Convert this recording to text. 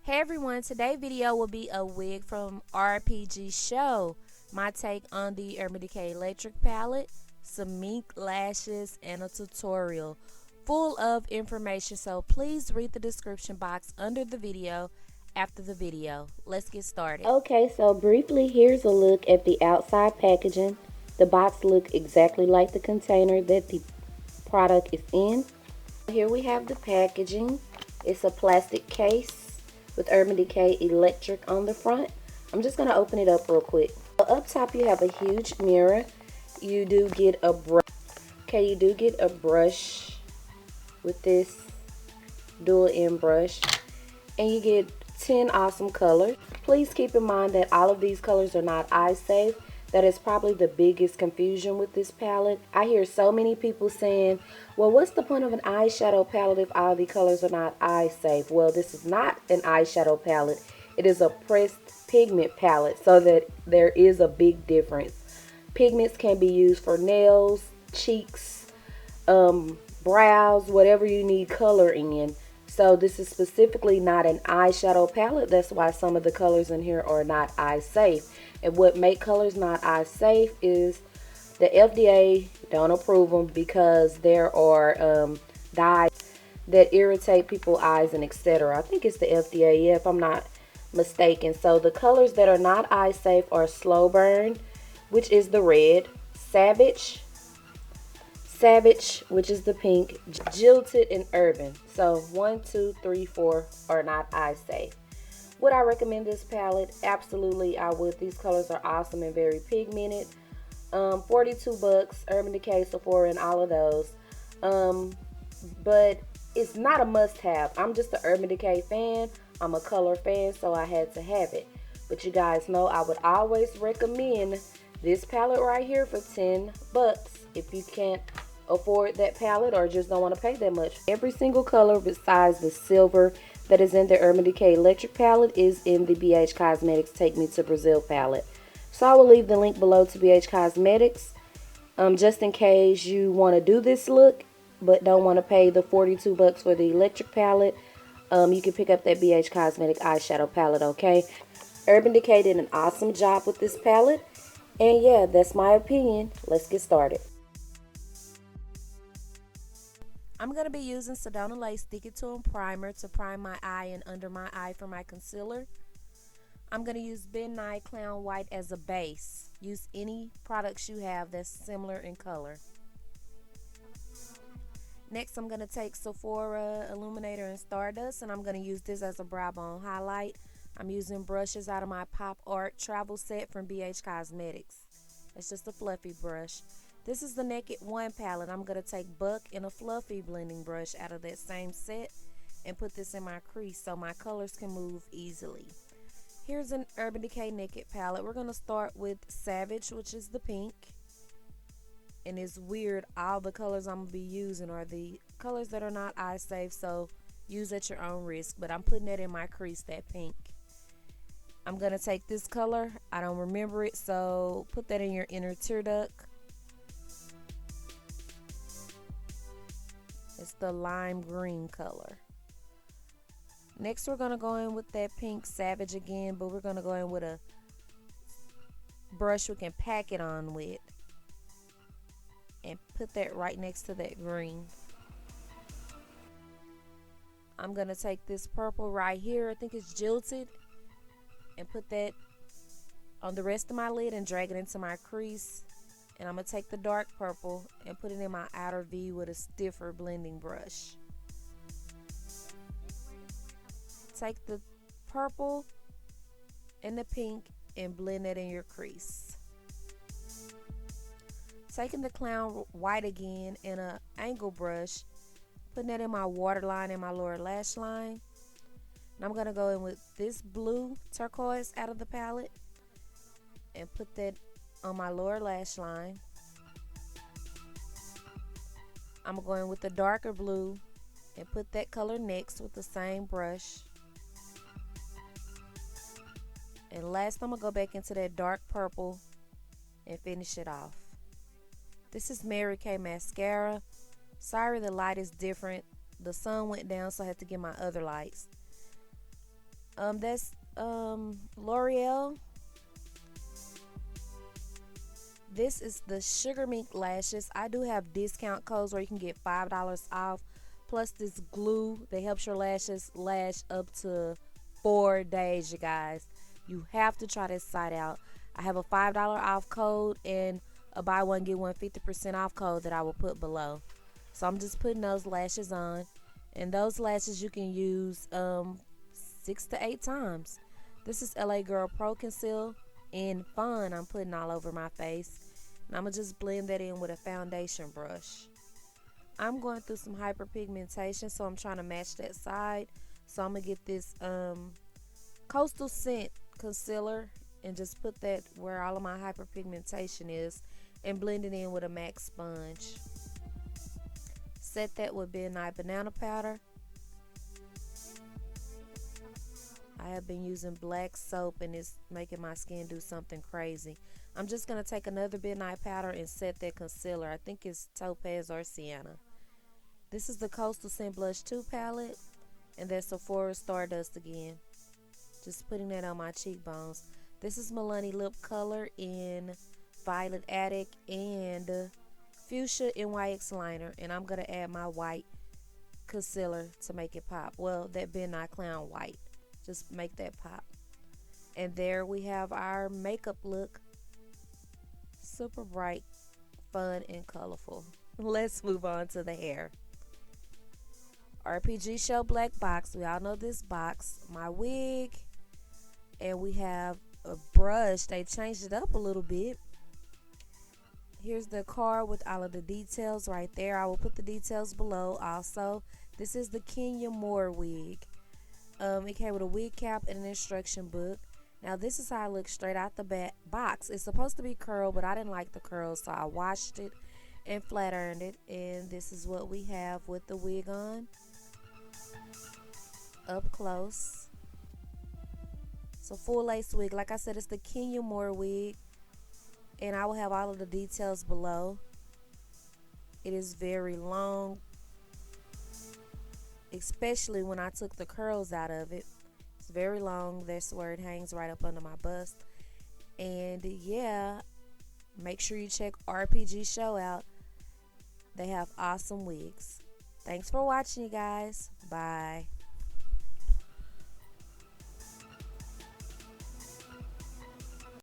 Hey everyone, today's video will be a wig from RPG Show. My take on the Urban Decay electric palette, some mink lashes, and a tutorial full of information. So please read the description box under the video after the video. Let's get started. Okay, so briefly, here's a look at the outside packaging. The box looks exactly like the container that the product is in. Here we have the packaging. It's a plastic case with Urban Decay electric on the front. I'm just going to open it up real quick. Up top you have a huge mirror. You do get a brush. Okay, you do get a brush with this dual end brush. And you get 10 awesome colors. Please keep in mind that all of these colors are not eye safe. That is probably the biggest confusion with this palette. I hear so many people saying, well, what's the point of an eyeshadow palette if all the colors are not eye safe? Well, this is not an eyeshadow palette. It is a pressed pigment palette, so that there is a big difference. Pigments can be used for nails, cheeks, brows, whatever you need color in. So this is specifically not an eyeshadow palette. That's why some of the colors in here are not eye safe. And what make colors not eye safe is the FDA don't approve them because there are dyes that irritate people's eyes and etc. I think it's the FDA, yeah, if I'm not mistaken. So the colors that are not eye safe are Slow Burn, which is the red, Savage, which is the pink, Jilted, and Urban. So 1, 2, 3, 4 are not eye safe. Would I recommend this palette? Absolutely, I would. These colors are awesome and very pigmented. 42 bucks, Urban Decay, Sephora, and all of those. But it's not a must-have. I'm just an Urban Decay fan. I'm a color fan, so I had to have it. But you guys know I would always recommend this palette right here for 10 bucks if you can't afford that palette or just don't want to pay that much. Every single color besides the silver that is in the Urban Decay electric palette is in the BH Cosmetics Take Me to Brazil palette. So I will leave the link below to BH Cosmetics just in case you want to do this look but don't want to pay the 42 bucks for the electric palette. You can pick up that BH Cosmetic eyeshadow palette, okay? Urban Decay did an awesome job with this palette. And yeah, that's my opinion. Let's get started. I'm going to be using Sedona Lace Stick It To 'Em Primer to prime my eye and under my eye for my concealer. I'm going to use Ben Nye Clown White as a base. Use any products you have that's similar in color. Next, I'm going to take Sephora Illuminator and Stardust, and I'm going to use this as a brow bone highlight. I'm using brushes out of my Pop Art travel set from BH Cosmetics. It's just a fluffy brush. This is the Naked One palette. I'm going to take Buck and a fluffy blending brush out of that same set and put this in my crease so my colors can move easily. Here's an Urban Decay Naked palette. We're going to start with Savage, which is the pink. And it's weird, all the colors I'm going to be using are the colors that are not eye safe, so use at your own risk. But I'm putting that in my crease, that pink. I'm going to take this color. I don't remember it, so put that in your inner tear duct. It's the lime green color. Next, we're going to go in with that pink Savage again, but we're going to go in with a brush we can pack it on with. And put that right next to that green. I'm going to take this purple right here, I think it's Jilted, and put that on the rest of my lid and drag it into my crease. And I'm going to take the dark purple and put it in my outer V with a stiffer blending brush. Take the purple and the pink and blend that in your crease. Taking the Clown White again in an angle brush, putting that in my waterline and my lower lash line. And I'm going to go in with this blue turquoise out of the palette and put that on my lower lash line. I'm going with the darker blue and put that color next with the same brush. And last, I'm going to go back into that dark purple and finish it off. This is Mary Kay mascara. Sorry the light is different. The sun went down, so I had to get my other lights. That's L'Oreal. This is the Sugar Mink lashes. I do have discount codes where you can get $5 off. Plus this glue that helps your lashes lash up to 4 days, you guys. You have to try this site out. I have a $5 off code and a buy one get one 50% off code that I will put below. So I'm just putting those lashes on. And those lashes you can use 6 to 8 times. This is LA Girl Pro Conceal in Fun. I'm putting all over my face. And I'm going to just blend that in with a foundation brush. I'm going through some hyperpigmentation, so I'm trying to match that side. So I'm going to get this Coastal Scent concealer and just put that where all of my hyperpigmentation is and blend it in with a MAC sponge. Set that with Midnight Banana Powder. I have been using black soap and it's making my skin do something crazy. I'm just going to take another midnight powder and set that concealer. I think it's Topaz or Sienna. This is the Coastal Scent Blush 2 palette. And that's Sephora Stardust again. Just putting that on my cheekbones. This is Milani Lip Color in Violet Attic and Fuchsia NYX Liner. And I'm going to add my white concealer to make it pop. Well, that Midnight Clown white. Just make that pop. And there we have our makeup look. Super bright, fun, and colorful. Let's move on to the hair. RPG Show Black Box. We all know this box. My wig. And we have a brush. They changed it up a little bit. Here's the card with all of the details right there. I will put the details below also. This is the Kenya Moore wig. It came with a wig cap and an instruction book. Now this is how it looks straight out the box. It's supposed to be curled, but I didn't like the curls, so I washed it and flat ironed it. And this is what we have with the wig on. Up close. So full lace wig. Like I said, it's the Kenya Moore wig. And I will have all of the details below. It is very long, especially when I took the curls out of it. It's very long. That's where it hangs right up under my bust. And yeah, make sure you check RPG Show out. They have awesome wigs. Thanks for watching, you guys. Bye.